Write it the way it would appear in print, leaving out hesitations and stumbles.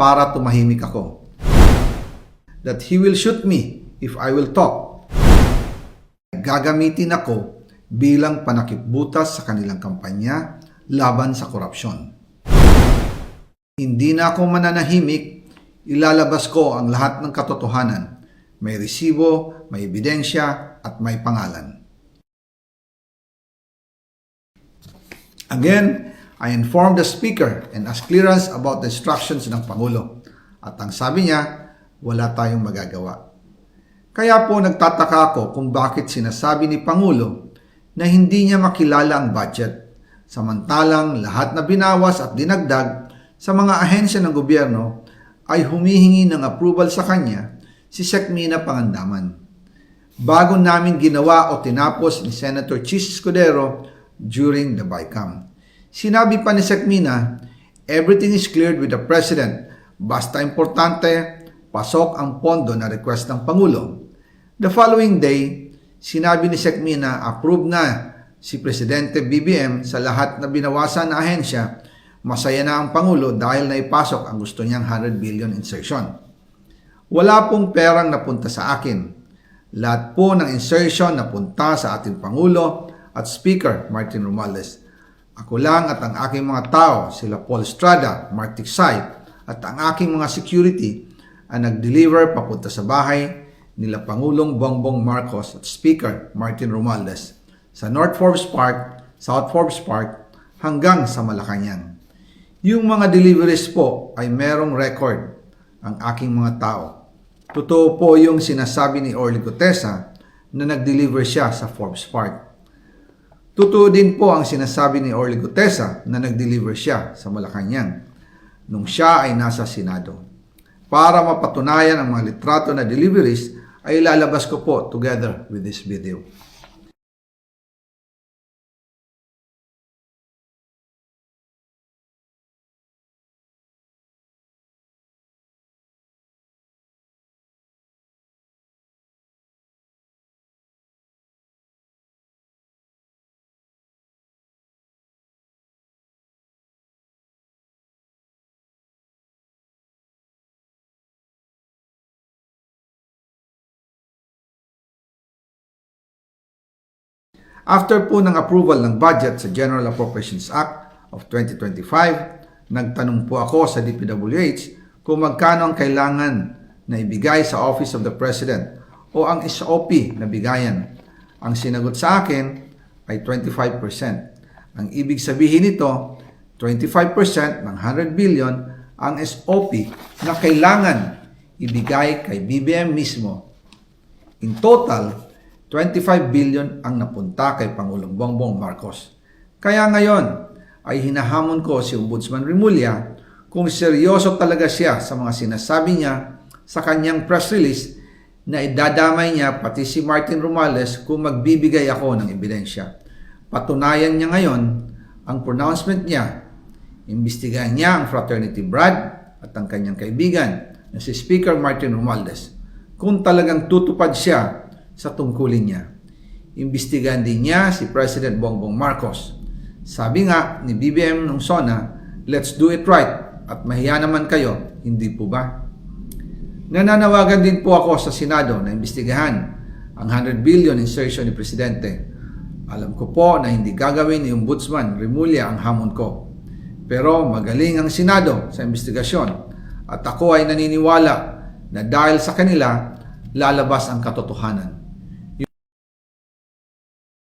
para tumahimik ako. That he will shoot me if I will talk. Gagamitin ako bilang panakipbutas sa kanilang kampanya laban sa korupsyon. Hindi na ako mananahimik, ilalabas ko ang lahat ng katotohanan. May resibo, may ebidensya, at may pangalan. Again, I informed the Speaker and asked clearance about the instructions ng Pangulo. At ang sabi niya, wala tayong magagawa. Kaya po nagtataka ako kung bakit sinasabi ni Pangulo na hindi niya makilala ang budget, samantalang lahat na binawas at dinagdag sa mga ahensya ng gobyerno ay humihingi ng approval sa kanya si Sec. Mina Pangandaman. Bago namin ginawa o tinapos ni Senator Chis Escudero during the BICAM. Sinabi pa ni Sec. Mina, everything is cleared with the President. Basta importante, pasok ang pondo na request ng Pangulo. The following day, sinabi ni Sec. Mina, approve na si Presidente BBM sa lahat na binawasan na ahensya. Masaya na ang Pangulo dahil naipasok ang gusto niyang 100 billion insertion. Wala pong perang napunta sa akin. Lahat po ng insertion napunta sa ating Pangulo at Speaker Martin Romualdez. Ako lang at ang aking mga tao, sila Paul Estrada, Mark Tiksay, at ang aking mga security ang nag-deliver papunta sa bahay nila Pangulong Bongbong Marcos at Speaker Martin Romualdez sa North Forbes Park, South Forbes Park hanggang sa Malacanang. Yung mga deliveries po ay merong record ang aking mga tao. Totoo po yung sinasabi ni Orly Gutesa na nag-deliver siya sa Forbes Park. Totoo din po ang sinasabi ni Orly Gutesa na nag-deliver siya sa Malacanang nung siya ay nasa Senado. Para mapatunayan ang mga litrato na deliveries ay ilalabas ko po together with this video. After po ng approval ng budget sa General Appropriations Act of 2025, nagtanong po ako sa DPWH kung magkano ang kailangan na ibigay sa Office of the President o ang SOP na bigayan. Ang sinagot sa akin ay 25%. Ang ibig sabihin nito, 25% ng 100 billion ang SOP na kailangan ibigay kay BBM mismo. In total, 25 billion ang napunta kay Pangulong Bongbong Marcos. Kaya ngayon ay hinahamon ko si Ombudsman Remulla kung seryoso talaga siya sa mga sinasabi niya sa kanyang press release na idadamay niya pati si Martin Romualdez kung magbibigay ako ng ebidensya. Patunayan niya ngayon ang pronouncement niya. Imbestigahan niya ang fraternity Brad at ang kanyang kaibigan na si Speaker Martin Romualdez kung talagang tutupad siya sa tungkulin niya. Imbestigahan din niya si President Bongbong Marcos. Sabi nga ni BBM nung SONA, let's do it right at mahiya naman kayo, hindi po ba? Nananawagan din po ako sa Senado na imbestigahan ang 100 billion insertion ni Presidente. Alam ko po na hindi gagawin ni Ombudsman Remulla ang hamon ko. Pero magaling ang Senado sa imbestigasyon at ako ay naniniwala na dahil sa kanila, lalabas ang katotohanan.